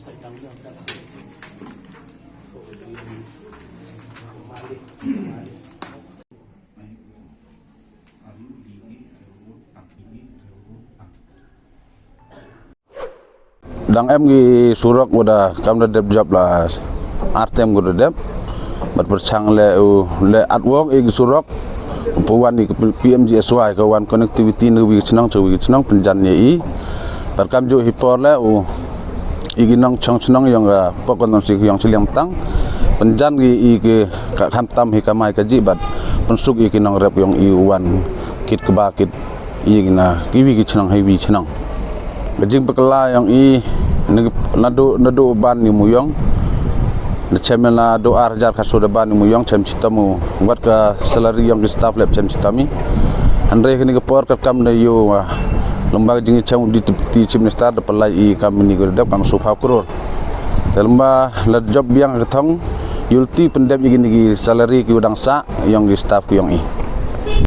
upside down yun. That's it. So, balik. Dang em gi surak udah kam dep job lah artem gu dep bat perchang le artwork gi surak puan di PMGSY kawan connectivity nu wi chnang penjan ye i bat kam ju hipor le igi nang chang chnang yang pokon nam sik yang siliam tang penjan gi ke kam tam hi kamai kaji bat pensuk i kinang rep yang i wan kit keba kit i gina kiwi gi chnang hi wi chnang Gajing pekala yang nadu ban ni muyong, cemel na doa rajar kasu ban ni muyong cem citamu, buat ke salary yang staff lab cem citami. Andre kini ke por kam na yo lembaga jingi cem di cem star de pelai I kami ni gerdap kami supha kurur. Lembaga la job yang ketong yulti pendep gini salary ki udang sa yang di staff ki yang I.